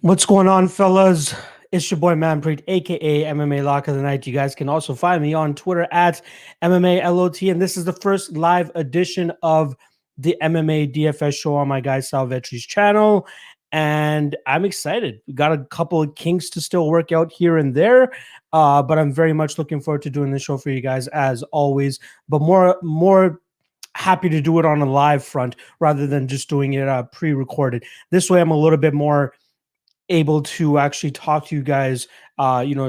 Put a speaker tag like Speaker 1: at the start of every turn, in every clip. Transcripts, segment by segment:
Speaker 1: What's going on, fellas? It's your boy Manpreet, aka MMA Lock of the Night. You guys can also find me on Twitter at MMALOT, and this is the first live edition of the MMA DFS show on my guy Sal Vetri's channel. And I'm excited. We got a couple of kinks to still work out here and there, but I'm very much looking forward to doing this show for you guys as always. But more happy to do it on a live front rather than just doing it pre-recorded. This way, I'm a little bit more able to actually talk to you guys,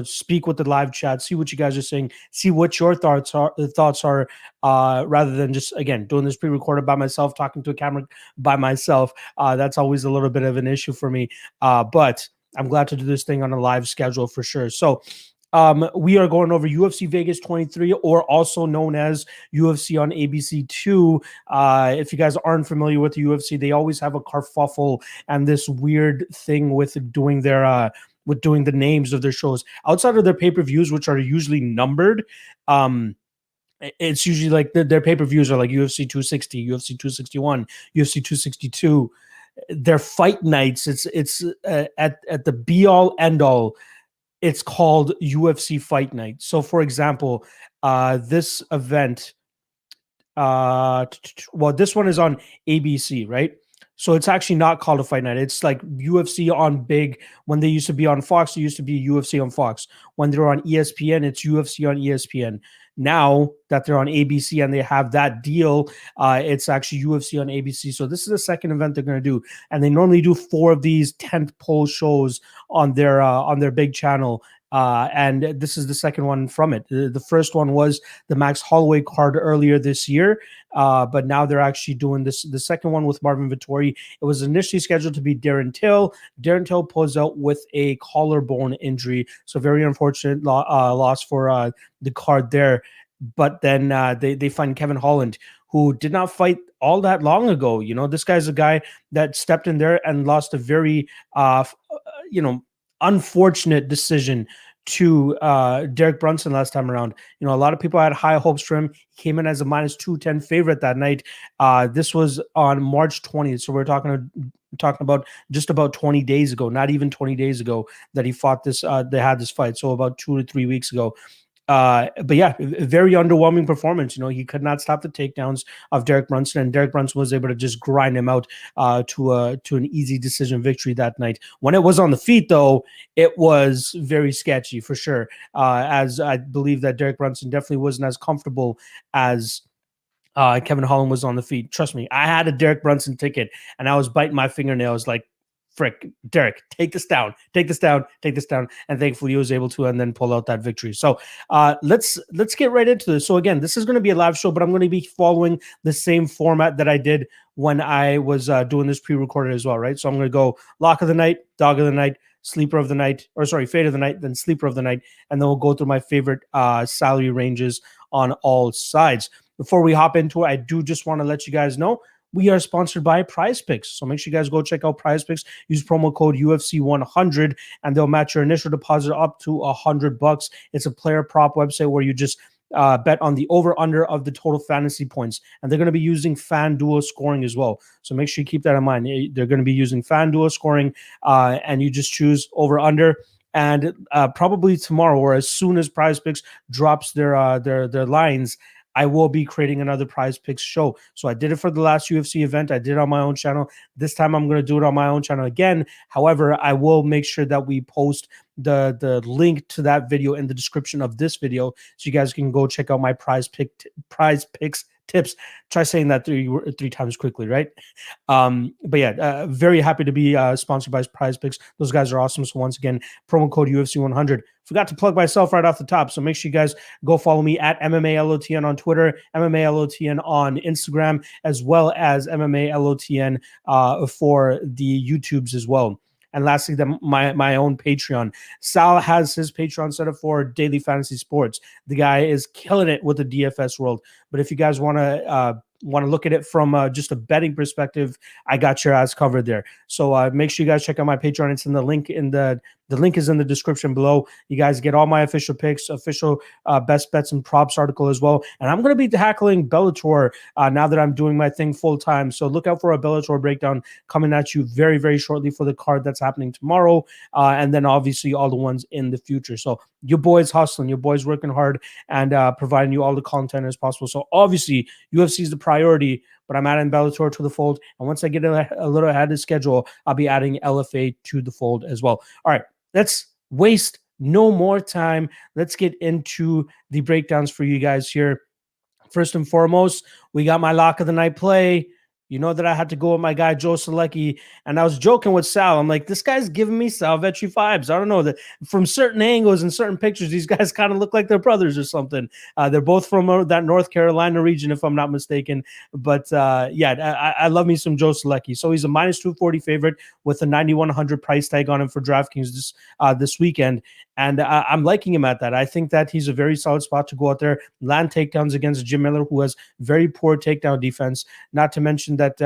Speaker 1: speak with the live chat, see what you guys are saying, see what your thoughts are, rather than just, again, doing this pre-recorded by myself, talking to a camera by myself. That's always a little bit of an issue for me. But I'm glad to do this thing on a live schedule for sure. So we are going over UFC Vegas 23, or also known as UFC on ABC2. If you guys aren't familiar with the UFC, they always have a kerfuffle and this weird thing with doing their with doing the names of their shows outside of their pay-per-views, which are usually numbered. It's usually like their pay-per-views are like UFC 260, UFC 261, UFC 262. Their fight nights, it's at the be-all end-all. It's called UFC Fight Night. So, for example, this event, this one is on ABC, right? So it's actually not called a fight night. It's like UFC on big. When they used to be on Fox, it used to be UFC on Fox. When they're on ESPN, it's UFC on ESPN. Now that they're on ABC and they have that deal, it's actually UFC on ABC. So this is the second event they're going to do, and they normally do 4 of these tentpole shows on their big channel. And this is the second one from it. The first one was the Max Holloway card earlier this year, but now they're actually doing this. The second one with Marvin Vettori. It was initially scheduled to be Darren Till. Darren Till pulls out with a collarbone injury, so very unfortunate loss for the card there. But then they find Kevin Holland, who did not fight all that long ago. You know, this guy's a guy that stepped in there and lost a very unfortunate decision to Derek Brunson last time around. You know, a lot of people had high hopes for him. He came in as a -210 favorite that night. This was on March 20th, so we're talking about just about 20 days ago, not even 20 days ago, that he fought this. They had this fight, so about 2 to 3 weeks ago. But yeah, very underwhelming performance. You know, he could not stop the takedowns of Derek Brunson, and Derek Brunson was able to just grind him out to an easy decision victory that night. When it was on the feet, though, it was very sketchy for sure. As I believe that Derek Brunson definitely wasn't as comfortable as Kevin Holland was on the feet. Trust me, I had a Derek Brunson ticket, and I was biting my fingernails like, frick, Derek, take this down. And thankfully he was able to, and then pull out that victory. So let's get right into this. So again, this is going to be a live show, but I'm going to be following the same format that I did when I was doing this pre-recorded as well, right? So I'm going to go lock of the night, dog of the night, sleeper of the night, fade of the night, then sleeper of the night, and then we'll go through my favorite salary ranges on all sides. Before we hop into it, I do just want to let you guys know we are sponsored by Prize Picks. So make sure you guys go check out Prize Picks. Use promo code UFC100 and they'll match your initial deposit up to $100. It's a player prop website where you just bet on the over-under of the total fantasy points. And they're going to be using FanDuel scoring as well. So make sure you keep that in mind. They're going to be using FanDuel scoring, and you just choose over-under. And probably tomorrow, or as soon as Prize Picks drops their lines, I will be creating another Prize Picks show. So I did it for the last UFC event. I did it on my own channel. This time I'm going to do it on my own channel again. However, I will make sure that we post the link to that video in the description of this video, so you guys can go check out my Prize Picks tips. Try saying that three times quickly, right? But yeah, very happy to be sponsored by Prize Picks. Those guys are awesome. So once again, promo code UFC100. Forgot to plug myself right off the top, so make sure you guys go follow me at MMALOTN on Twitter, MMALOTN on Instagram, as well as MMALOTN for the YouTubes as well. And lastly, my own Patreon. Sal has his Patreon set up for daily fantasy sports. The guy is killing it with the DFS world. But if you guys want to look at it from just a betting perspective, I got your ass covered there. So make sure you guys check out my Patreon. It's in the link in the The link is in the description below. You guys get all my official picks, official best bets and props article as well. And I'm going to be tackling Bellator now that I'm doing my thing full time. So look out for a Bellator breakdown coming at you very, very shortly for the card that's happening tomorrow. And then obviously all the ones in the future. So your boys hustling, your boys working hard and providing you all the content as possible. So obviously UFC is the priority, but I'm adding Bellator to the fold. And once I get a little ahead of schedule, I'll be adding LFA to the fold as well. All right, let's waste no more time. Let's get into the breakdowns for you guys here. First and foremost, we got my lock of the night play. You know that I had to go with my guy, Joe Solecki. And I was joking with Sal. I'm like, this guy's giving me Sal Vetri vibes. I don't know. That from certain angles and certain pictures, these guys kind of look like they're brothers or something. They're both from that North Carolina region, if I'm not mistaken. But yeah, I love me some Joe Solecki. So he's a minus 240 favorite with a 9,100 price tag on him for DraftKings this weekend. And I'm liking him at that. I think that he's a very solid spot to go out there, land takedowns against Jim Miller, who has very poor takedown defense. Not to mention that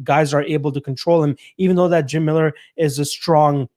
Speaker 1: guys are able to control him, even though that Jim Miller is a strong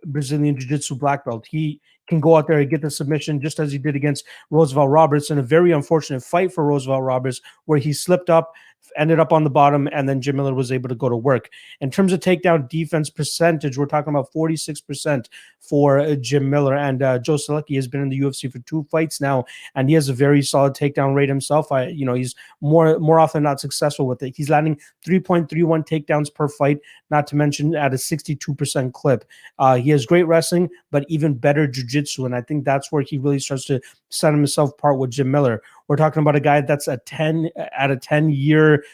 Speaker 1: Brazilian Jiu-Jitsu black belt. He can go out there and get the submission just as he did against Roosevelt Roberts in a very unfortunate fight for Roosevelt Roberts, where he slipped up, ended up on the bottom, and then Jim Miller was able to go to work. In terms of takedown defense percentage, we're talking about 46% for Jim Miller, and Joe Solecki has been in the UFC for 2 fights now, and he has a very solid takedown rate himself. He's more often not successful with it. He's landing 3.31 takedowns per fight, not to mention at a 62% clip. He has great wrestling, but even better jiu-jitsu, and I think that's where he really starts to set himself apart with Jim Miller. We're talking about a guy that's a 10-year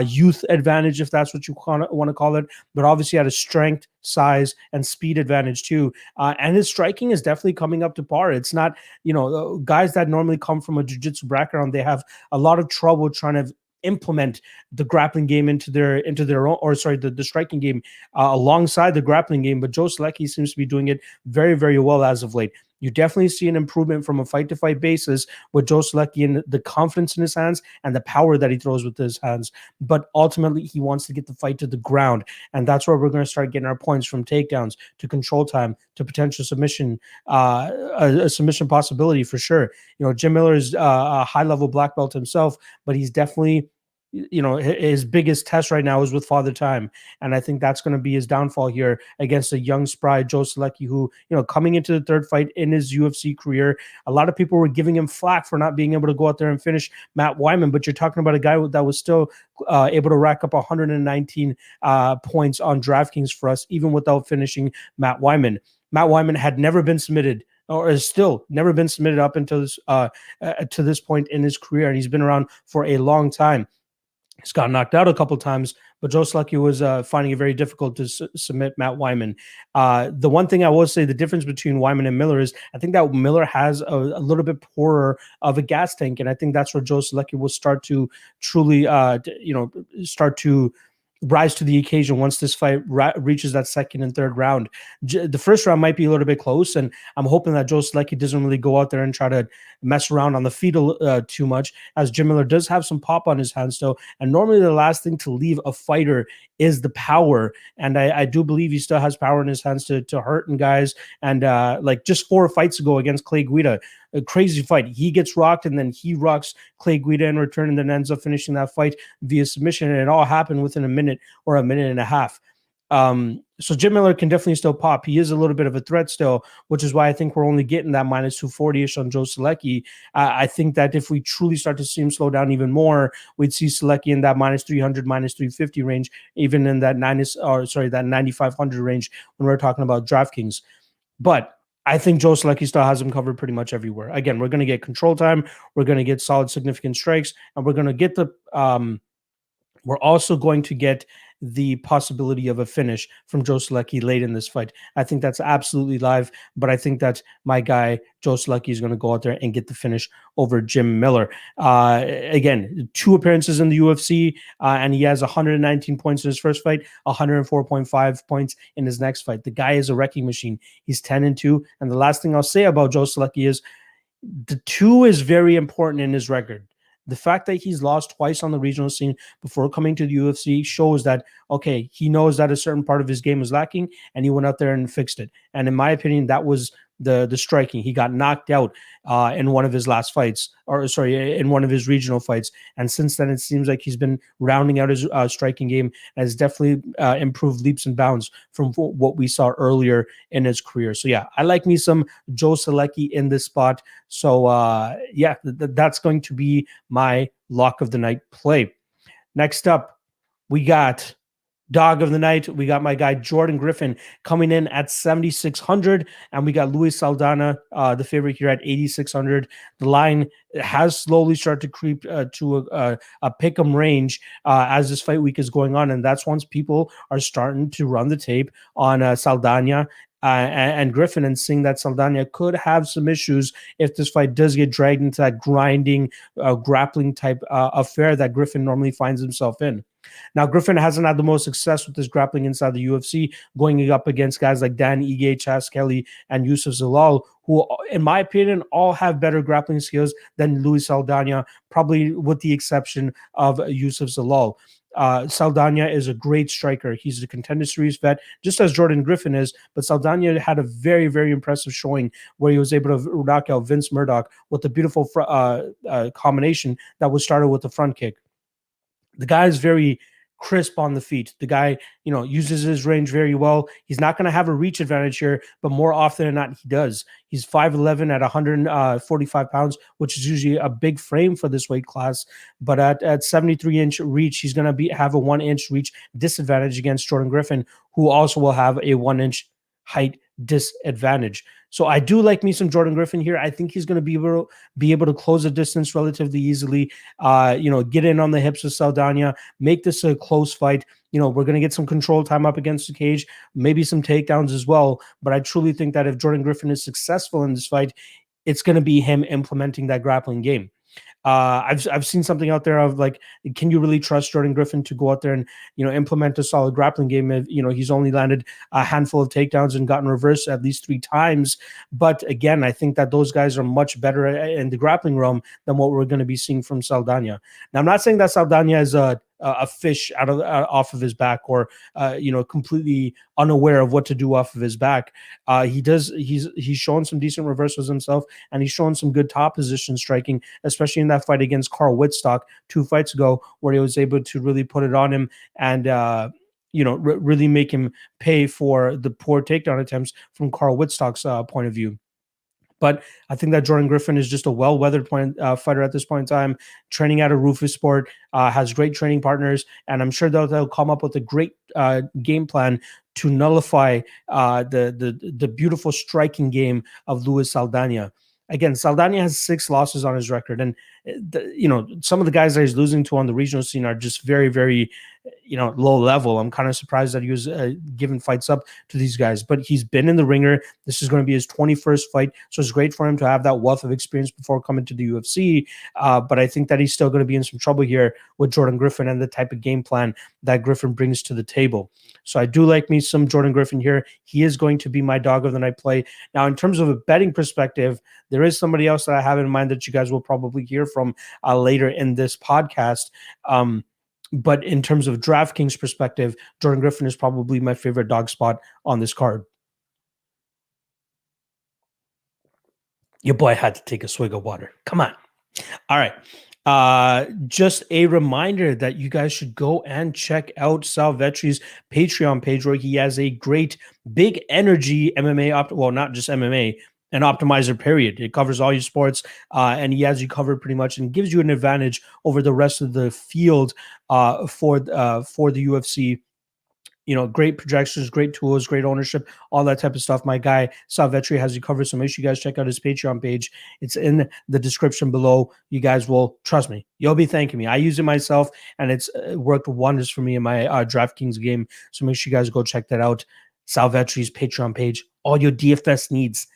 Speaker 1: youth advantage, if that's what you want to call it, but obviously had a strength, size, and speed advantage too. And his striking is definitely coming up to par. It's not, guys that normally come from a jiu-jitsu background, they have a lot of trouble trying to implement the grappling game into their own, the striking game alongside the grappling game. But Joe Solecki seems to be doing it very, very well as of late. You definitely see an improvement from a fight-to-fight basis with Joe Solecki and the confidence in his hands and the power that he throws with his hands. But ultimately, he wants to get the fight to the ground, and that's where we're going to start getting our points, from takedowns to control time to potential submission, a submission possibility for sure. Jim Miller is a high-level black belt himself, but he's definitely, his biggest test right now is with Father Time, and I think that's going to be his downfall here against a young, spry Joe Solecki, who, coming into the third fight in his UFC career, a lot of people were giving him flack for not being able to go out there and finish Matt Wyman, but you're talking about a guy that was still able to rack up 119 points on DraftKings for us, even without finishing Matt Wyman. Matt Wyman had never been submitted, or is still never been submitted up until this to this point in his career, and he's been around for a long time. He's got knocked out a couple of times, but Joe Solecki was finding it very difficult to submit Matt Wyman. The one thing I will say, the difference between Wyman and Miller is I think that Miller has a little bit poorer of a gas tank, and I think that's where Joe Solecki will start to truly, start to rise to the occasion once this fight reaches that second and third round. The first round might be a little bit close, and I'm hoping that Joe Solecki doesn't really go out there and try to mess around on the feet too much, as Jim Miller does have some pop on his hands still. And normally the last thing to leave a fighter is the power, and I do believe he still has power in his hands to hurting guys. And like just 4 fights ago against Clay Guida, a crazy fight. He gets rocked, and then he rocks Clay Guida in return, and then ends up finishing that fight via submission. And it all happened within a minute or a minute and a half. So Jim Miller can definitely still pop. He is a little bit of a threat still, which is why I think we're only getting that minus 240-ish on Joe Solecki. I think that if we truly start to see him slow down even more, we'd see Solecki in that minus 300, minus 350 range, even in that that 9,500 range when we're talking about DraftKings. But I think Joe Solecki still has him covered pretty much everywhere. Again, we're going to get control time. We're going to get solid, significant strikes, and we're going to get we're also going to get the possibility of a finish from Joe Solecki late in this fight. I think that's absolutely live, but I think that my guy, Joe Solecki, is going to go out there and get the finish over Jim Miller. Again, 2 appearances in the UFC, and he has 119 points in his first fight, 104.5 points in his next fight. The guy is a wrecking machine. He's 10-2, and the last thing I'll say about Joe Solecki is the 2 is very important in his record. The fact that he's lost twice on the regional scene before coming to the UFC shows that, okay, he knows that a certain part of his game is lacking, and he went out there and fixed it. And in my opinion, that was the striking. He got knocked out in one of his last fights, or sorry, in one of his regional fights. And since then, it seems like he's been rounding out his striking game and has definitely improved leaps and bounds from what we saw earlier in his career. So yeah, I like me some Joe Selecki in this spot. So yeah, that's going to be my lock of the night play. Next up, we got dog of the night. We got my guy Jordan Griffin coming in at 7,600, and we got Luis Saldana, the favorite here, at 8,600. The line has slowly started to creep to a pick'em range as this fight week is going on, and that's once people are starting to run the tape on Saldana and Griffin, and seeing that Saldana could have some issues if this fight does get dragged into that grinding, grappling type affair that Griffin normally finds himself in. Now, Griffin hasn't had the most success with his grappling inside the UFC, going up against guys like Dan Ige, Chas Kelly, and Yusuf Zalal, who, in my opinion, all have better grappling skills than Luis Saldana, probably with the exception of Yusuf Zalal. Saldana is a great striker. He's a Contender Series vet, just as Jordan Griffin is, but Saldana had a very, very impressive showing where he was able to knock out Vince Murdoch with a beautiful combination that was started with the front kick. The guy is very crisp on the feet. The guy, uses his range very well. He's not going to have a reach advantage here, but more often than not, he does. He's 5'11" at 145 pounds, which is usually a big frame for this weight class. But at 73-inch reach, he's going to have a 1-inch reach disadvantage against Jordan Griffin, who also will have a 1-inch height disadvantage. So I do like me some Jordan Griffin here. I think he's going to be able to close the distance relatively easily. Get in on the hips of Saldana, make this a close fight. We're going to get some control time up against the cage, maybe some takedowns as well. But I truly think that if Jordan Griffin is successful in this fight, it's going to be him implementing that grappling game. I've seen something out there of like, can you really trust Jordan Griffin to go out there and implement a solid grappling game? If he's only landed a handful of takedowns and gotten reversed at least 3 times. But again, I think that those guys are much better in the grappling realm than what we're going to be seeing from Saldana. Now, I'm not saying that Saldana is a fish off of his back, or completely unaware of what to do off of his back. He's shown some decent reversals himself, and he's shown some good top position striking, especially in that fight against Carl Wittstock 2 fights ago, where he was able to really put it on him and really make him pay for the poor takedown attempts from Carl Wittstock's point of view. But I think that Jordan Griffin is just a well-weathered fighter at this point in time, training out of Rufus Sport, has great training partners, and I'm sure they'll come up with a great game plan to nullify the beautiful striking game of Luis Saldana. Again, Saldana has 6 losses on his record, and some of the guys that he's losing to on the regional scene are just very, very low level. I'm kind of surprised that he was giving fights up to these guys, but he's been in the ringer. This is going to be his 21st fight, so it's great for him to have that wealth of experience before coming to the UFC. But I think that he's still going to be in some trouble here with Jordan Griffin and the type of game plan that Griffin brings to the table. So I do like me some Jordan Griffin here. He is going to be my dog of the night play. Now, in terms of a betting perspective, there is somebody else that I have in mind that you guys will probably hear from later in this podcast. But in terms of DraftKings perspective, Jordan Griffin is probably my favorite dog spot on this card. Your boy had to take a swig of water. Come on. All right. Just a reminder that you guys should go and check out Sal Vetri's Patreon page, where he has a great big energy MMA, well, not just MMA, an optimizer, period. It covers all your sports, and he has you covered pretty much and gives you an advantage over the rest of the field for the UFC. Great projections, great tools, great ownership, all that type of stuff. My guy, Sal Vetri, has you covered, so make sure you guys check out his Patreon page. It's in the description below. You guys will, trust me, you'll be thanking me. I use it myself, and it's worked wonders for me in my DraftKings game, so make sure you guys go check that out. Sal Vetri's Patreon page. All your DFS needs.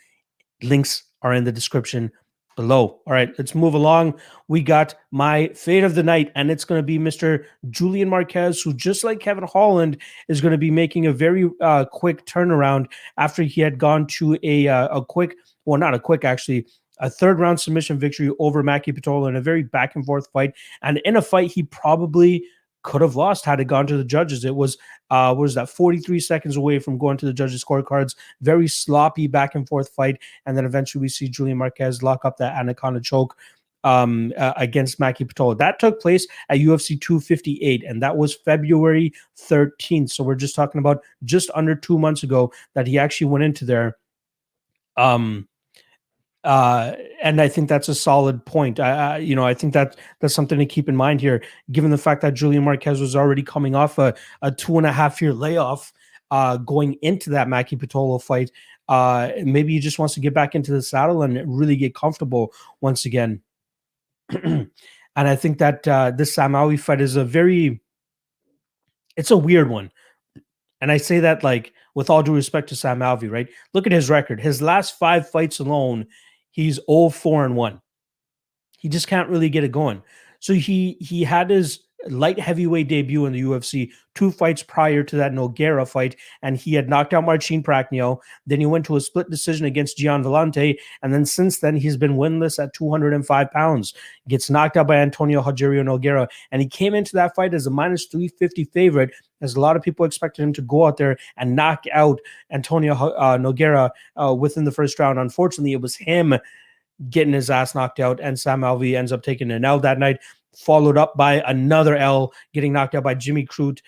Speaker 1: Links are in the description below. All right, let's move along. We got my fade of the night, and it's going to be Mr. Julian Marquez, who, just like Kevin Holland, is going to be making a very quick turnaround after he had gone to a quick, well, not a quick, actually, a third round submission victory over Maki Pitolo in a very back and forth fight, and in a fight he probably could have lost had it gone to the judges. It was was that 43 seconds away from going to the judges' scorecards. Very sloppy back and forth fight, and then eventually we see Julian Marquez lock up that anaconda choke against Maki Pitolo. That took place at UFC 258, and that was February 13th. So we're just talking about just under 2 months ago that he actually went into there. And I think that's a solid point. I think that's something to keep in mind here, given the fact that Julian Marquez was already coming off a 2.5-year layoff going into that Maki Pitolo fight. Maybe he just wants to get back into the saddle and really get comfortable once again. And I think that this Sam Alvey fight is it's a weird one. And I say that like with all due respect to Sam Alvey, right? Look at his record. His last 5 fights alone, he's 0-4-1. He just can't really get it going. So he had his light heavyweight debut in the UFC 2 fights prior to that Nogueira fight, and he had knocked out Marcin Prachnio. Then he went to a split decision against Gian Vellante, and then since then he's been winless at 205 pounds. Gets knocked out by Antonio Rogerio Nogueira, and he came into that fight as a minus 350 favorite, as a lot of people expected him to go out there and knock out Antonio Nogueira within the first round. Unfortunately, it was him getting his ass knocked out, and Sam Alvey ends up taking an L that night, followed up by another L, getting knocked out by Jimmy Crute.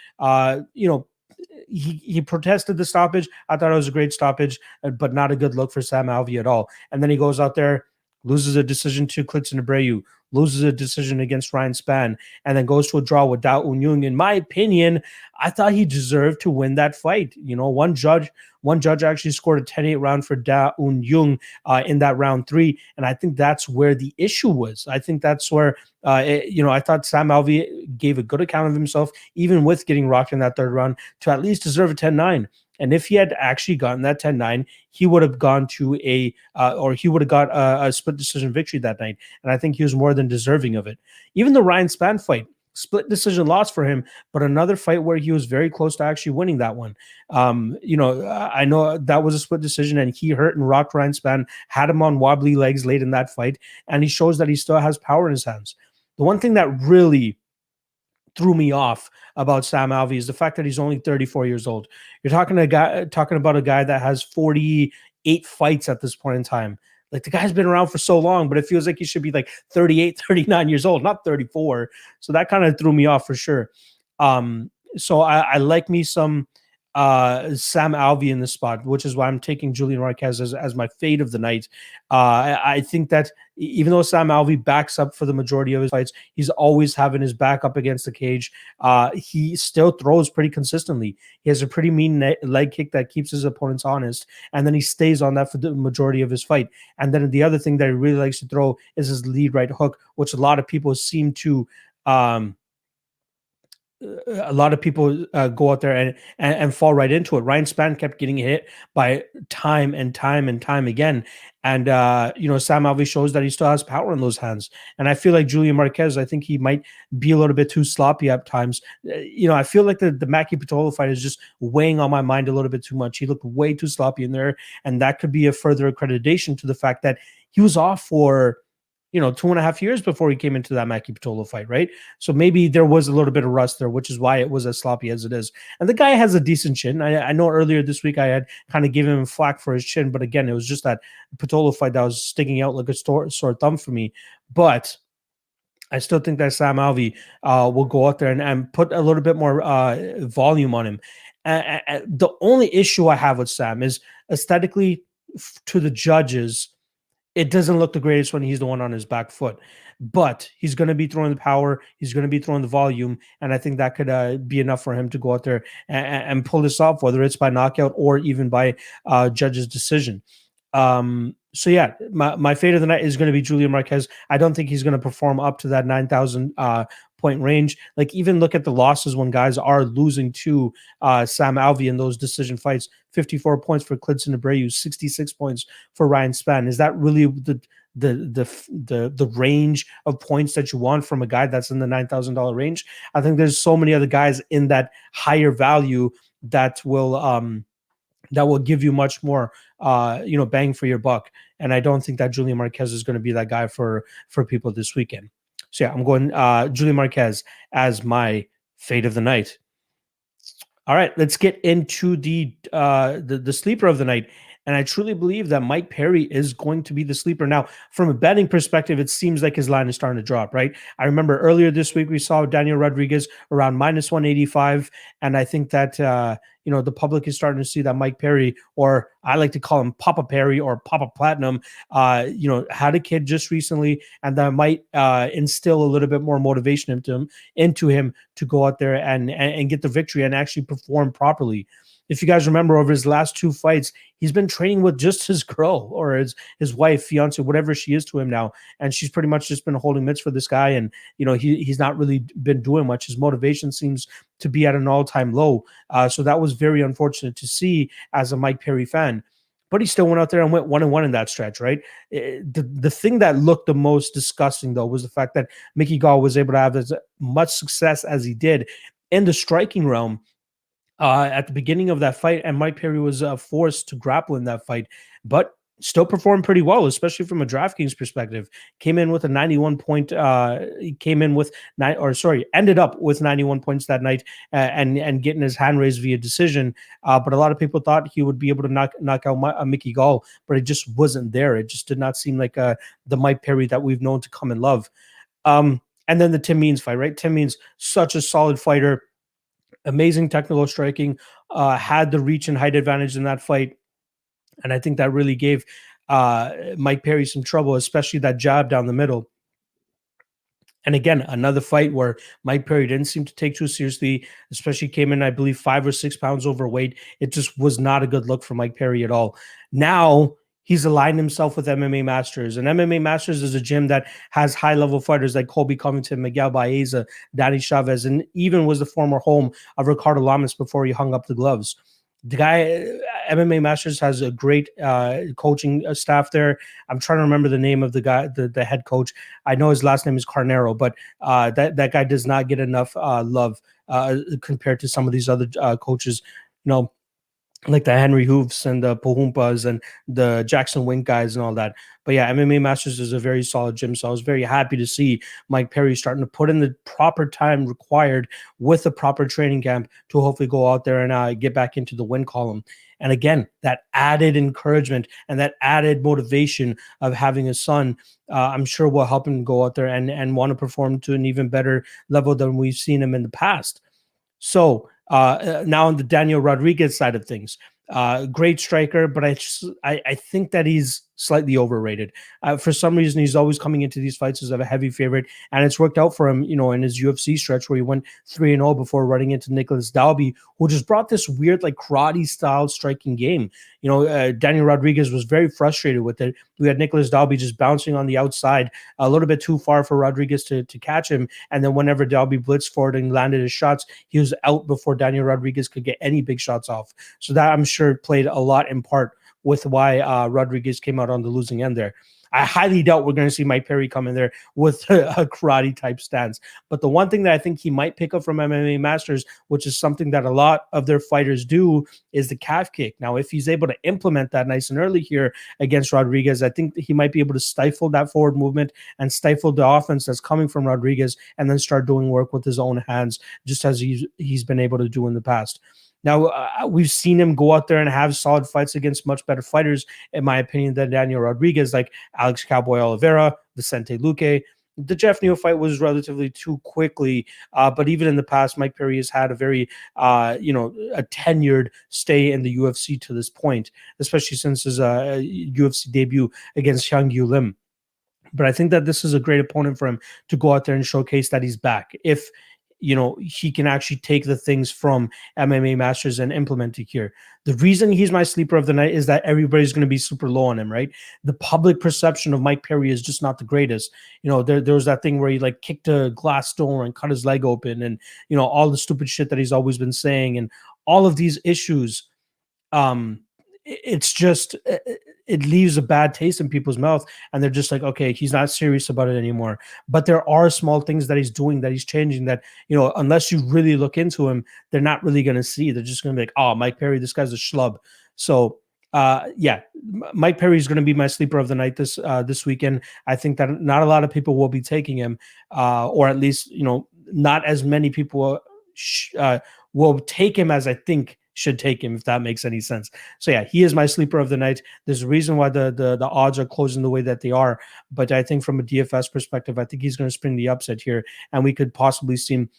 Speaker 1: He protested the stoppage. I thought it was a great stoppage, but not a good look for Sam Alvey at all. And then he goes out there, loses a decision to Klidson Abreu, loses a decision against Ryan Spann, and then goes to a draw with Da Un Jung. In my opinion, I thought he deserved to win that fight. One judge actually scored a 10-8 round for Da Un Jung in that round 3, and I think that's where the issue was. I think that's where I thought Sam Alvey gave a good account of himself, even with getting rocked in that third round, to at least deserve a 10-9. And if he had actually gotten that 10-9, he would have gone to he would have got a split decision victory that night. And I think he was more than deserving of it. Even the Ryan Spann fight, split decision loss for him, but another fight where he was very close to actually winning that one. I know that was a split decision, and he hurt and rocked Ryan Spann, had him on wobbly legs late in that fight, and he shows that he still has power in his hands. The one thing that really threw me off about Sam Alvey is the fact that he's only 34 years old. You're talking about a guy that has 48 fights at this point in time. Like, the guy's been around for so long, but it feels like he should be like 38, 39 years old, not 34. So that kind of threw me off for sure. So I like me some Sam Alvey in this spot, which is why I'm taking Julian Marquez as my fade of the night. I think that even though Sam Alvey backs up for the majority of his fights, he's always having his back up against the cage. He still throws pretty consistently. He has a pretty mean leg kick that keeps his opponents honest, and then he stays on that for the majority of his fight. And then the other thing that he really likes to throw is his lead right hook, which a lot of people seem to go out there and fall right into it. Ryan Spann kept getting hit by time and time again. And, Sam Alvey shows that he still has power in those hands. And I feel like Julian Marquez, I think he might be a little bit too sloppy at times. I feel like the Maki Pitolo fight is just weighing on my mind a little bit too much. He looked way too sloppy in there. And that could be a further accreditation to the fact that he was off for 2.5 years before he came into that Maki Pitolo fight, right? So maybe there was a little bit of rust there, which is why it was as sloppy as it is. And the guy has a decent chin. I know earlier this week I had kind of given him flack for his chin, but again, it was just that Pitolo fight that was sticking out like a sore thumb for me. But I still think that Sam Alvey will go out there and put a little bit more volume on him. The only issue I have with Sam is aesthetically, to the judges, it doesn't look the greatest when he's the one on his back foot, but he's going to be throwing the power. He's going to be throwing the volume. And I think that could be enough for him to go out there and pull this off, whether it's by knockout or even by judge's decision. So yeah, my fate of the night is going to be Julian Marquez. I don't think he's going to perform up to that 9,000 point range. Like, even look at the losses when guys are losing to Sam Alvey in those decision fights. 54 points for Klidson Abreu, 66 points for Ryan Spann. Is that really the range of points that you want from a guy that's in the $9,000 range? I think there's so many other guys in that higher value that will that will give you much more, bang for your buck. And I don't think that Julian Marquez is going to be that guy for people this weekend. So yeah, I'm going Julian Marquez as my fade of the night. All right, let's get into the sleeper of the night. And I truly believe that Mike Perry is going to be the sleeper. Now, from a betting perspective, it seems like his line is starting to drop, right? I remember earlier this week we saw Daniel Rodriguez around minus 185. And I think that the public is starting to see that Mike Perry, or I like to call him Papa Perry or Papa Platinum, had a kid just recently, and that might instill a little bit more motivation into him to go out there and get the victory and actually perform properly. If you guys remember, over his last two fights, he's been training with just his girl or his wife, fiance, whatever she is to him now, and she's pretty much just been holding mitts for this guy. And he's not really been doing much. His motivation seems to be at an all-time low. So that was very unfortunate to see as a Mike Perry fan. But he still went out there and went 1-1 in that stretch, right? The thing that looked the most disgusting, though, was the fact that Mickey Gall was able to have as much success as he did in the striking realm at the beginning of that fight, and Mike Perry was forced to grapple in that fight, but still performed pretty well, especially from a DraftKings perspective. Came in with a 91 point. He came in with ended up with 91 points that night, and getting his hand raised via decision. But a lot of people thought he would be able to knock out Mickey Gall, but it just wasn't there. It just did not seem like the Mike Perry that we've known to come and love. And then the Tim Means fight, right? Tim Means, such a solid fighter. Amazing technical striking, had the reach and height advantage in that fight. And I think that really gave Mike Perry some trouble, especially that jab down the middle. And again, another fight where Mike Perry didn't seem to take too seriously, especially came in, I believe, 5 or 6 pounds overweight. It just was not a good look for Mike Perry at all. Now, he's aligned himself with MMA Masters, and MMA Masters is a gym that has high-level fighters like Colby Covington, Miguel Baeza, Danny Chavez, and even was the former home of Ricardo Lamas before he hung up the gloves. The guy, MMA Masters, has a great coaching staff there. I'm trying to remember the name of the guy, the head coach. I know his last name is Carnero, but that guy does not get enough love compared to some of these other coaches. Like the Henry Hoofs and the Pohumpas and the Jackson Wink guys and all that. But yeah, MMA Masters is a very solid gym. So I was very happy to see Mike Perry starting to put in the proper time required with the proper training camp to hopefully go out there and get back into the win column. And again, that added encouragement and that added motivation of having a son, I'm sure will help him go out there and want to perform to an even better level than we've seen him in the past. So now on the Daniel Rodriguez side of things, great striker, but I think that he's slightly overrated. For some reason, he's always coming into these fights as a heavy favorite, and it's worked out for him, in his UFC stretch where he went 3-0 before running into Nicholas Dalby, who just brought this weird like karate style striking game. Daniel Rodriguez was very frustrated with it. We had Nicholas Dalby just bouncing on the outside a little bit too far for Rodriguez to catch him, and then whenever Dalby blitzed forward and landed his shots, he was out before Daniel Rodriguez could get any big shots off. So that, I'm sure, played a lot in part with why Rodriguez came out on the losing end there. I highly doubt we're going to see Mike Perry come in there with a karate type stance. But the one thing that I think he might pick up from MMA Masters, which is something that a lot of their fighters do, is the calf kick. Now, if he's able to implement that nice and early here against Rodriguez, I think he might be able to stifle that forward movement and stifle the offense that's coming from Rodriguez, and then start doing work with his own hands, just as he's been able to do in the past. Now, we've seen him go out there and have solid fights against much better fighters, in my opinion, than Daniel Rodriguez, like Alex Cowboy Oliveira, Vicente Luque. The Jeff Neal fight was relatively too quickly, but even in the past, Mike Perry has had a very, a tenured stay in the UFC to this point, especially since his UFC debut against Hyung Yu Lim. But I think that this is a great opponent for him to go out there and showcase that he's back. If he can actually take the things from MMA Masters and implement it here. The reason he's my sleeper of the night is that everybody's going to be super low on him, right? The public perception of Mike Perry is just not the greatest. There was that thing where he like kicked a glass door and cut his leg open, and all the stupid shit that he's always been saying, and all of these issues. It's just, it leaves a bad taste in people's mouth, and they're just like, okay, he's not serious about it anymore. But there are small things that he's doing, that he's changing, that unless you really look into him, they're not really going to see. They're just going to be like, oh, Mike Perry, this guy's a schlub. So yeah, Mike Perry is going to be my sleeper of the night this weekend. I think that not a lot of people will be taking him, or at least not as many people will take him as I think should take him, if that makes any sense. So yeah, he is my sleeper of the night. There's a reason why the odds are closing the way that they are, but I think from a DFS perspective, I think he's going to spring the upset here, and we could possibly see him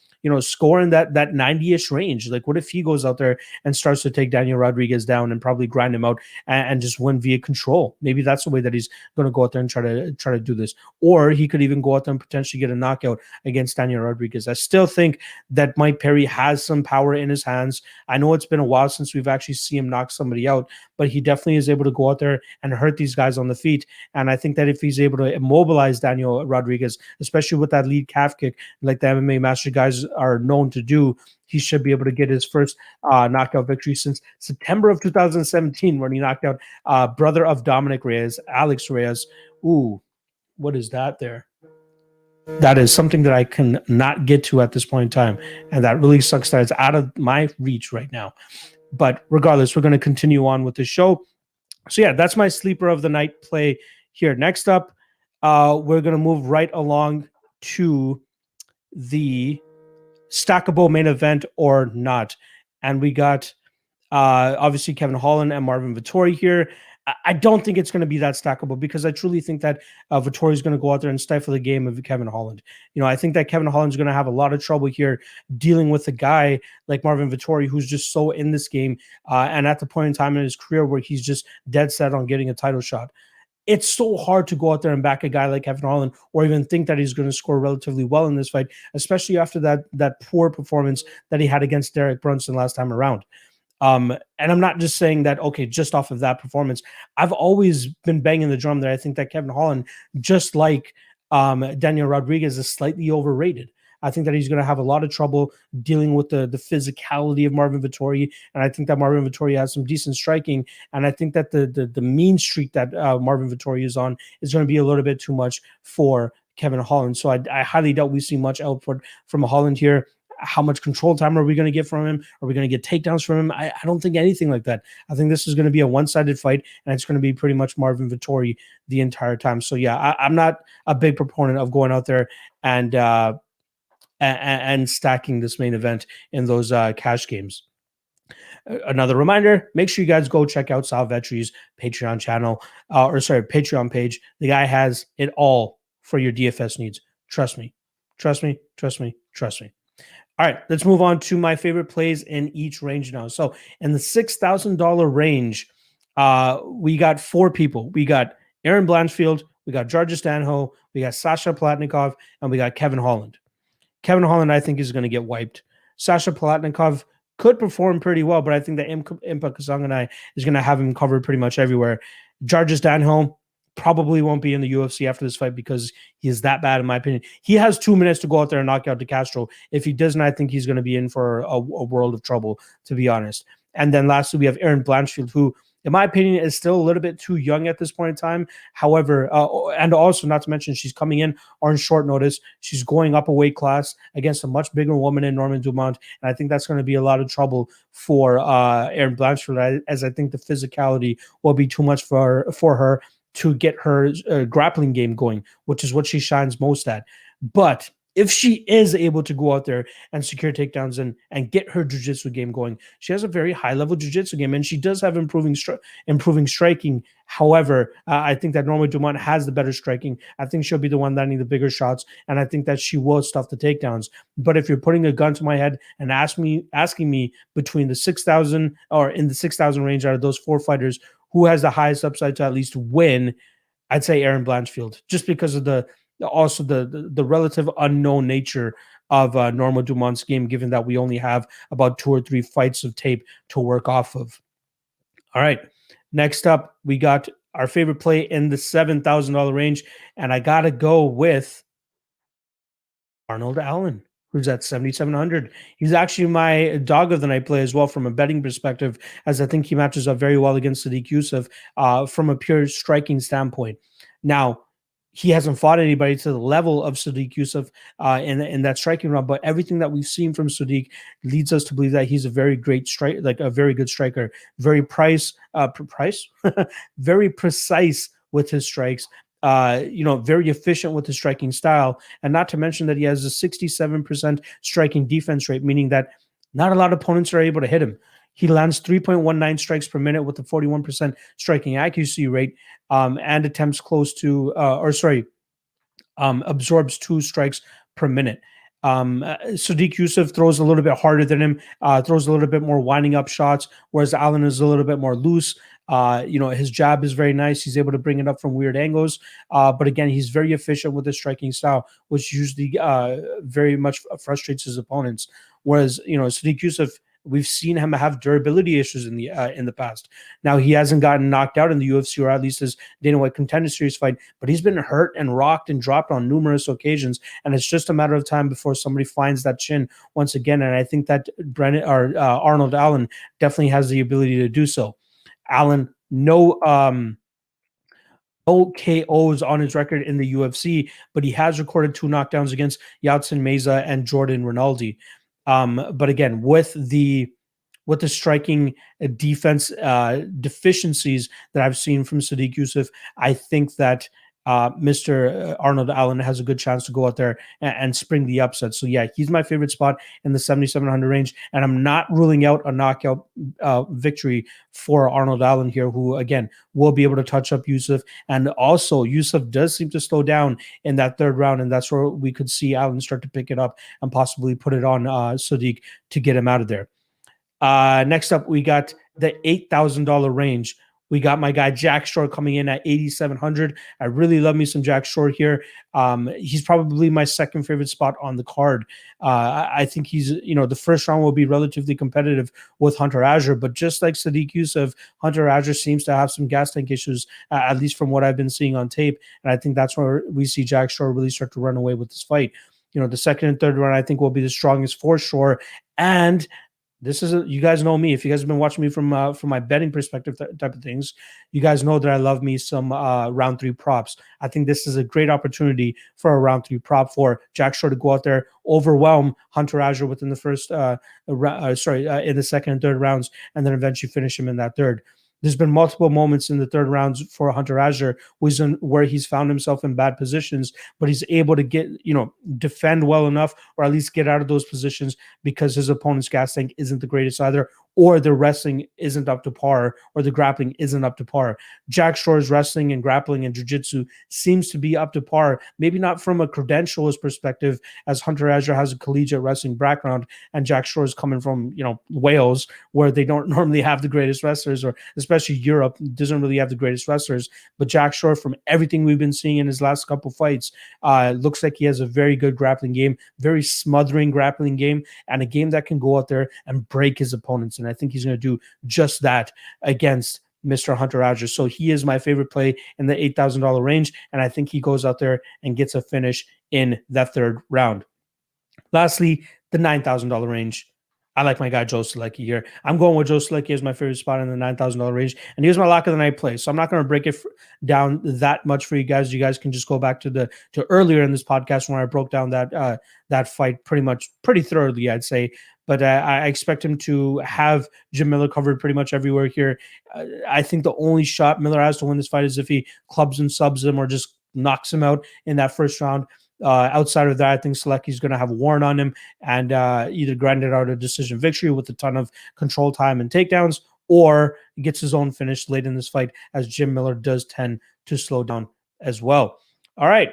Speaker 1: score in that 90-ish range. Like, what if he goes out there and starts to take Daniel Rodriguez down and probably grind him out and just win via control? Maybe that's the way that he's going to go out there and try to do this. Or he could even go out there and potentially get a knockout against Daniel Rodriguez. I still think that Mike Perry has some power in his hands. I know it's been a while since we've actually seen him knock somebody out, but he definitely is able to go out there and hurt these guys on the feet. And I think that if he's able to immobilize Daniel Rodriguez, especially with that lead calf kick, like the MMA master guys are known to do, he should be able to get his first knockout victory since September of 2017, when he knocked out brother of Dominic Reyes, Alex Reyes. Ooh, what is that there? That is something that I can not get to at this point in time, and that really sucks that it's out of my reach right now. But regardless, we're going to continue on with the show. So yeah, that's my sleeper of the night play here. Next up, we're going to move right along to the stackable main event or not. And we got obviously Kevin Holland and Marvin Vettori here. I don't think it's going to be that stackable, because I truly think that Vettori is going to go out there and stifle the game of Kevin Holland. I think that Kevin Holland is going to have a lot of trouble here dealing with a guy like Marvin Vettori, who's just so in this game and at the point in time in his career where he's just dead set on getting a title shot. It's so hard to go out there and back a guy like Kevin Holland, or even think that he's going to score relatively well in this fight, especially after that poor performance that he had against Derek Brunson last time around. And I'm not just saying that, okay, just off of that performance. I've always been banging the drum that I think that Kevin Holland, just like Daniel Rodriguez, is slightly overrated. I think that he's going to have a lot of trouble dealing with the physicality of Marvin Vettori, and I think that Marvin Vettori has some decent striking, and I think that the mean streak that Marvin Vettori is on is going to be a little bit too much for Kevin Holland. So I highly doubt we see much output from Holland here. How much control time are we going to get from him? Are we going to get takedowns from him? I don't think anything like that. I think this is going to be a one-sided fight, and it's going to be pretty much Marvin Vettori the entire time. So yeah, I'm not a big proponent of going out there and stacking this main event in those cash games. Another reminder, make sure you guys go check out Sal Vetri's Patreon channel, Patreon page. The guy has it all for your DFS needs. Trust me. All right, let's move on to my favorite plays in each range now. So in the $6,000 range, we got four people. We got Aaron Blanchfield, we got Georges Stanho, we got Sasha Palatnikov, and we got Kevin Holland. Kevin Holland, I think, is going to get wiped. Sasha Palatnikov could perform pretty well, but I think that Impa Kasanganay is going to have him covered pretty much everywhere. Georges Stanho probably won't be in the UFC after this fight because he is that bad, in my opinion. He has 2 minutes to go out there and knock out De Castro. If he doesn't, I think he's going to be in for a world of trouble, to be honest. And then lastly, we have Aaron Blanchfield, who, in my opinion, is still a little bit too young at this point in time. However, and also not to mention, she's coming in on short notice. She's going up a weight class against a much bigger woman in Norman Dumont. And I think that's going to be a lot of trouble for Aaron Blanchfield, as I think the physicality will be too much for her to get her grappling game going, which is what she shines most at. But if she is able to go out there and secure takedowns and get her jiu-jitsu game going, she has a very high-level jiu-jitsu game, and she does have improving striking. However, I think that Norma Dumont has the better striking. I think she'll be the one landing the bigger shots, and I think that she will stuff the takedowns. But if you're putting a gun to my head and asking me between the 6,000 or in the 6,000 range out of those four fighters, who has the highest upside to at least win, I'd say Aaron Blanchfield, just because of the relative unknown nature of Norma Dumont's game, given that we only have about 2 or 3 fights of tape to work off of. All right, next up, we got our favorite play in the $7,000 range, and I got to go with Arnold Allen, who's at 7,700. He's actually my dog of the night play as well from a betting perspective, as I think he matches up very well against Sadiq Youssef from a pure striking standpoint. Now, he hasn't fought anybody to the level of Sodiq Yusuff in that striking round, but everything that we've seen from Sodiq leads us to believe that he's a very great strike, like a very good striker, very very precise with his strikes. Very efficient with his striking style, and not to mention that he has a 67% striking defense rate, meaning that not a lot of opponents are able to hit him. He lands 3.19 strikes per minute with a 41% striking accuracy rate, and attempts close to, absorbs 2 strikes per minute. Sodiq Yusuff throws a little bit harder than him, throws a little bit more winding up shots, whereas Allen is a little bit more loose. His jab is very nice. He's able to bring it up from weird angles. But again, he's very efficient with his striking style, which usually very much frustrates his opponents. Whereas, Sodiq Yusuff, we've seen him have durability issues in the past. Now, he hasn't gotten knocked out in the UFC, or at least his Dana White Contender Series fight, but he's been hurt and rocked and dropped on numerous occasions, and it's just a matter of time before somebody finds that chin once again. And I think that Arnold Allen definitely has the ability to do so. Allen, no KOs on his record in the UFC, but he has recorded 2 knockdowns against Yatsin Meza and Jordan Rinaldi. But again, with the striking defense deficiencies that I've seen from Sodiq Yusuff, I think that Mr. Arnold Allen has a good chance to go out there and spring the upset. So yeah, he's my favorite spot in the 7,700 range, and I'm not ruling out a knockout victory for Arnold Allen here, who again will be able to touch up Yusuff. And also, Yusuff does seem to slow down in that 3rd round, and that's where we could see Allen start to pick it up and possibly put it on Sodiq to get him out of there. Next up, we got the $8,000 range. We got my guy Jack Shore coming in at 8,700. I really love me some Jack Shore here. He's probably my 2nd favorite spot on the card. I think he's, the first round will be relatively competitive with Hunter Azure, but just like Sodiq Yusuff, Hunter Azure seems to have some gas tank issues, at least from what I've been seeing on tape. And I think that's where we see Jack Shore really start to run away with this fight. The 2nd and 3rd round, I think, will be the strongest for Shore. And this is you guys know me. If you guys have been watching me from my betting perspective type of things, you guys know that I love me some round 3 props. I think this is a great opportunity for a round 3 prop for Jack Shore to go out there, overwhelm Hunter Azure within the first, in the 2nd and 3rd rounds, and then eventually finish him in that 3rd. There's been multiple moments in the 3rd rounds for Hunter Azure where he's found himself in bad positions, but he's able to get, defend well enough, or at least get out of those positions, because his opponent's gas tank isn't the greatest either, or the wrestling isn't up to par, or the grappling isn't up to par. Jack Shore's wrestling and grappling and jiu-jitsu seems to be up to par, maybe not from a credentials perspective, as Hunter Azure has a collegiate wrestling background, and Jack Shore is coming from, Wales, where they don't normally have the greatest wrestlers, or especially Europe doesn't really have the greatest wrestlers. But Jack Shore, from everything we've been seeing in his last couple fights, looks like he has a very good grappling game, very smothering grappling game, and a game that can go out there and break his opponents. And I think he's going to do just that against Mr. Hunter Azure. So he is my favorite play in the $8,000 range, and I think he goes out there and gets a finish in that 3rd round. Lastly, the $9,000 range. I like my guy Joe Solecki here. I'm going with Joe Solecki as my favorite spot in the $9,000 range, and here's my lock of the night play. So I'm not going to break it down that much for you guys. You guys can just go back to earlier in this podcast when I broke down that fight pretty thoroughly, I'd say. But I expect him to have Jim Miller covered pretty much everywhere here. I think the only shot Miller has to win this fight is if he clubs and subs him, or just knocks him out in that 1st round. Outside of that, I think Solecki's going to have Warren on him and either grinded out a decision victory with a ton of control time and takedowns, or gets his own finish late in this fight, as Jim Miller does tend to slow down as well. All right.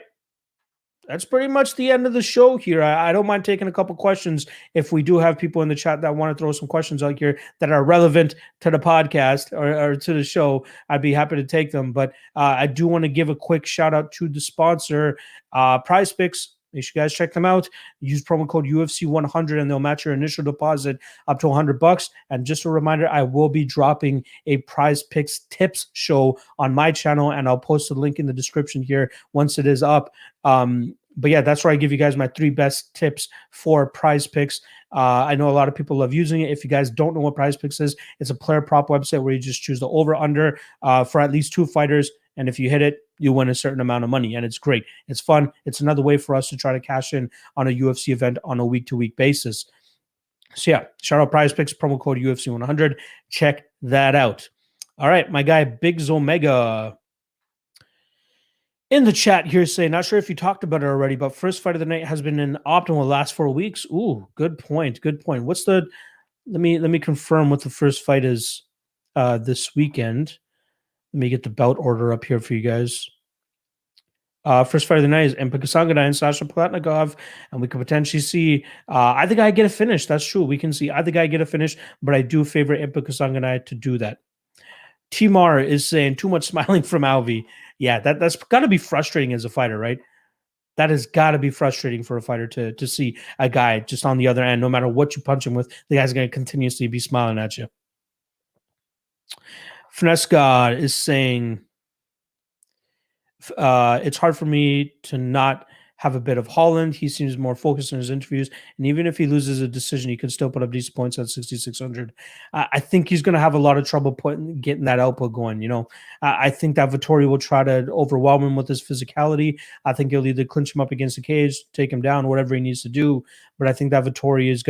Speaker 1: That's pretty much the end of the show here. I don't mind taking a couple questions if we do have people in the chat that want to throw some questions out here that are relevant to the podcast or to the show. I'd be happy to take them. But I do want to give a quick shout out to the sponsor, Prize Picks. Make sure you guys check them out. Use promo code UFC100 and they'll match your initial deposit up to $100. And just a reminder, I will be dropping a Prize Picks tips show on my channel, and I'll post a link in the description here once it is up. But yeah, that's where I give you guys my 3 best tips for Prize Picks. I know a lot of people love using it. If you guys don't know what Prize Picks is, it's a player prop website where you just choose the over-under for at least 2 fighters. And if you hit it, you win a certain amount of money, and it's great. It's fun. It's another way for us to try to cash in on a UFC event on a week-to-week basis. So yeah, shout out Prize Picks, promo code UFC 100. Check that out. All right, my guy Big Zomega in the chat here saying, not sure if you talked about it already, but first fight of the night has been an optimal last 4 weeks. Ooh, good point. Good point. What's the let me confirm what the first fight is this weekend. Let me get the bout order up here for you guys. First fight of the night is Impa Kasanganay and Sasha Palatnikov, and we could potentially see either guy get a finish. That's true. We can see either guy get a finish, but I do favor Impa Kasanganay to do that. Timar is saying too much smiling from Alvi. Yeah, that's got to be frustrating as a fighter, right? That has got to be frustrating for a fighter to see a guy just on the other end, no matter what you punch him with, the guy's going to continuously be smiling at you. Finesse God is saying, it's hard for me to not have a bit of Holland. He seems more focused in his interviews, and even if he loses a decision, he can still put up decent points at 6,600. I think he's going to have a lot of trouble getting that output going. You know, I think that Vettori will try to overwhelm him with his physicality. I think he'll either clinch him up against the cage, take him down, whatever he needs to do. But I think that Vettori is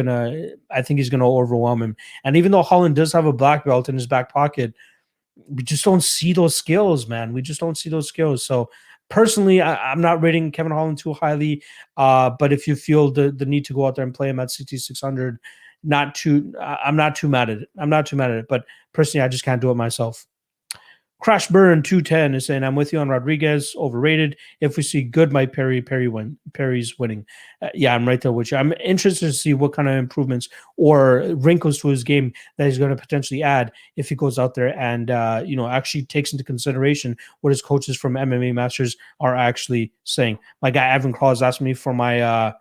Speaker 1: I think he's going to overwhelm him. And even though Holland does have a black belt in his back pocket, we just don't see those skills, man. We just don't see those skills. So personally, I'm not rating Kevin Holland too highly. But if you feel the need to go out there and play him at 6,600, I'm not too mad at it. I'm not too mad at it. But personally, I just can't do it myself. Crash Burn 210 is saying, I'm with you on Rodriguez, overrated. If we see good Mike Perry's winning. Yeah, I'm right there with you. I'm interested to see what kind of improvements or wrinkles to his game that he's going to potentially add if he goes out there and actually takes into consideration what his coaches from MMA Masters are actually saying. My guy Evan Claus asked me for my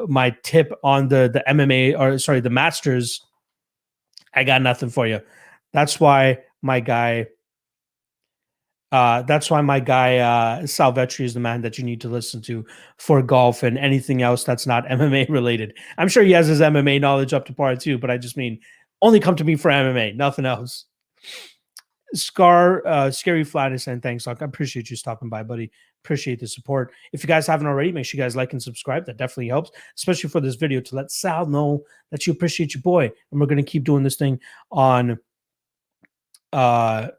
Speaker 1: my tip on the MMA, the Masters. I got nothing for you. That's why my guy Salvetri is the man that you need to listen to for golf and anything else that's not MMA related. I'm sure he has his MMA knowledge up to par too, but I just mean only come to me for MMA, nothing else. Scary Flat is saying, thanks, Doc. I appreciate you stopping by, buddy. Appreciate the support. If you guys haven't already, make sure you guys like and subscribe. That definitely helps, especially for this video, to let Sal know that you appreciate your boy. And we're going to keep doing this thing on a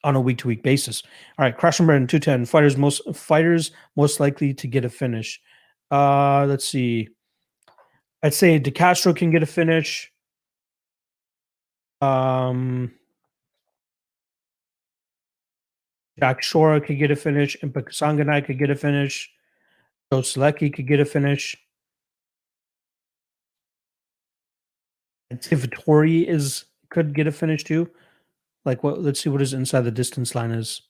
Speaker 1: week-to-week basis. All right, Crash and Burn 210. Fighters most likely to get a finish. Let's see. I'd say DeCastro can get a finish. Jack Shora could get a finish. Impa Kasanganay could get a finish. Joe Selecki could get a finish. I'd say Vettori could get a finish too. Like what? Let's see what his inside the distance line is.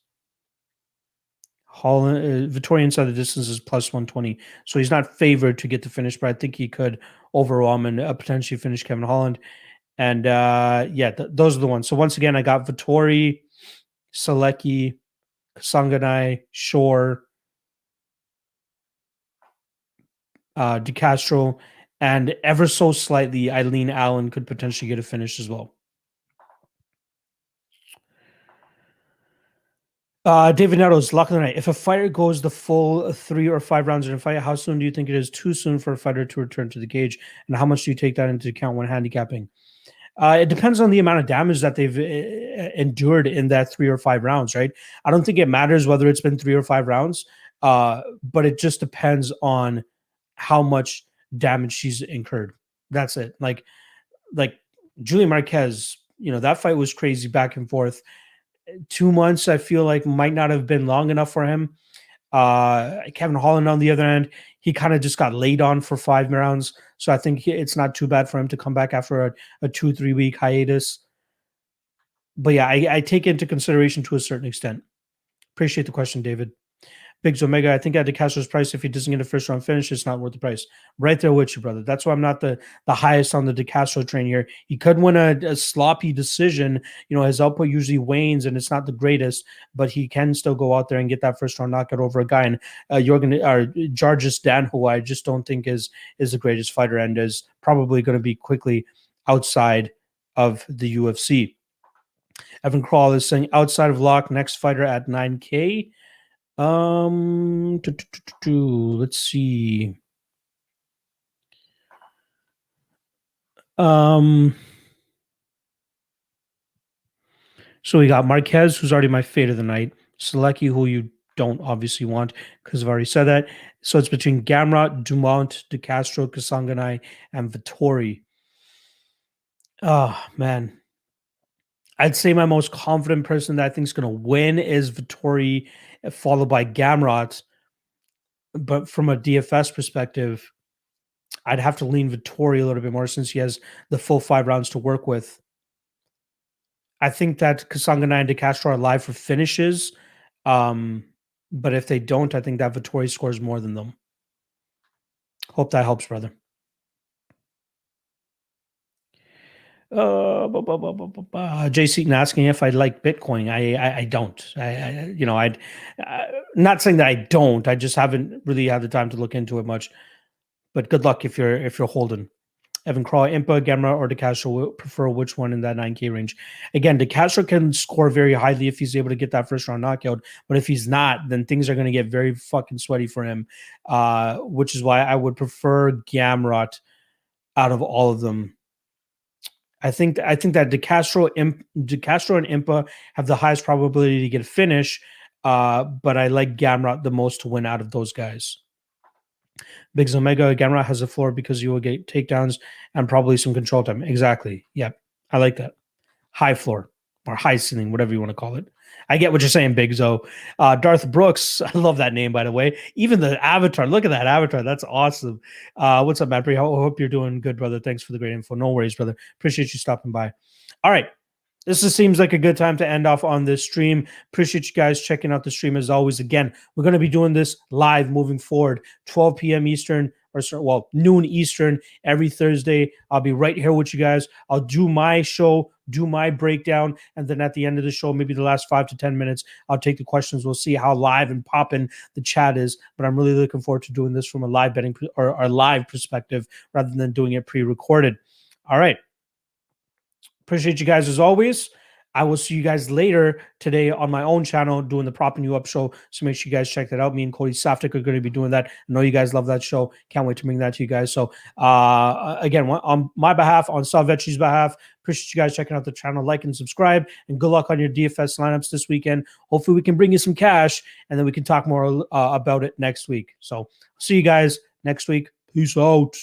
Speaker 1: Holland Vettori inside the distance is plus 120, so he's not favored to get the finish, but I think he could overwhelm and potentially finish Kevin Holland. And those are the ones. So once again, I got Vettori, Selecki, Kasanganay, Shore, DeCastro, and ever so slightly, Eileen Allen could potentially get a finish as well. David Netto's lock of the night. If a fighter goes the full 3 or 5 rounds in a fight, how soon do you think it is too soon for a fighter to return to the cage? And how much do you take that into account when handicapping? It depends on the amount of damage that they've endured in that 3 or 5 rounds, right? I don't think it matters whether it's been 3 or 5 rounds, but it just depends on how much damage she's incurred. That's it. Like Julian Marquez, that fight was crazy back and forth. 2 months, I feel like, might not have been long enough for him. Kevin Holland, on the other end, he kind of just got laid on for 5 rounds. So I think it's not too bad for him to come back after a 2-3 week hiatus. But yeah, I take it into consideration to a certain extent. Appreciate the question, David. Biggs Omega, I think at DeCastro's price, if he doesn't get a first round finish, it's not worth the price. Right there with you, brother. That's why I'm not the highest on the DeCastro train here. He could win a sloppy decision. His output usually wanes and it's not the greatest, but he can still go out there and get that first round knockout over a guy. And Georges Dan, who I just don't think is the greatest fighter and is probably going to be quickly outside of the UFC. Evan Crawl is saying outside of lock, next fighter at 9K. Let's see. So we got Marquez, who's already my fade of the night. Selecki, who you don't obviously want because I've already said that. So it's between Gamrot, Dumont, De Castro, Kasanganai, and Vittori. Oh, man. I'd say my most confident person that I think is going to win is Vittori, followed by Gamrot. But from a DFS perspective, I'd have to lean Vittori a little bit more since he has the full 5 rounds to work with. I think that Kasanganai and De Castro are live for finishes. But if they don't, I think that Vittori scores more than them. Hope that helps, brother. Jay Seaton asking if I like Bitcoin. I don't. I'd not saying that I don't. I just haven't really had the time to look into it much. But good luck if you're holding. Evan Crawl, Impa, Gemra, or De Castro will prefer which one in that 9K range. Again, De Castro can score very highly if he's able to get that first round knockout. But if he's not, then things are going to get very fucking sweaty for him, which is why I would prefer Gamrot out of all of them. I think that De Castro and Impa have the highest probability to get a finish, but I like Gamrot the most to win out of those guys. Biggs Omega, Gamrot has a floor because you will get takedowns and probably some control time. Exactly. Yep. I like that. High floor or high ceiling, whatever you want to call it. I get what you're saying, Big Zo. Darth Brooks, I love that name, by the way. Even the avatar, look at that avatar. That's awesome. What's up, Manpreet? I hope you're doing good, brother. Thanks for the great info. No worries, brother. Appreciate you stopping by. All right. This just seems like a good time to end off on this stream. Appreciate you guys checking out the stream as always. Again, we're going to be doing this live moving forward, 12 p.m. Eastern, noon Eastern every Thursday. I'll be right here with you guys. I'll do my show, do my breakdown, and then at the end of the show, maybe the last 5 to 10 minutes, I'll take the questions. We'll see how live and popping the chat is. But I'm really looking forward to doing this from a live betting or a live perspective rather than doing it pre-recorded. All right. Appreciate you guys as always. I will see you guys later today on my own channel doing the Propping You Up show. So make sure you guys check that out. Me and Cody Saftik are going to be doing that. I know you guys love that show. Can't wait to bring that to you guys. So again, on my behalf, on Salvecchi's behalf, appreciate you guys checking out the channel. Like and subscribe. And good luck on your DFS lineups this weekend. Hopefully we can bring you some cash and then we can talk more about it next week. So see you guys next week. Peace out.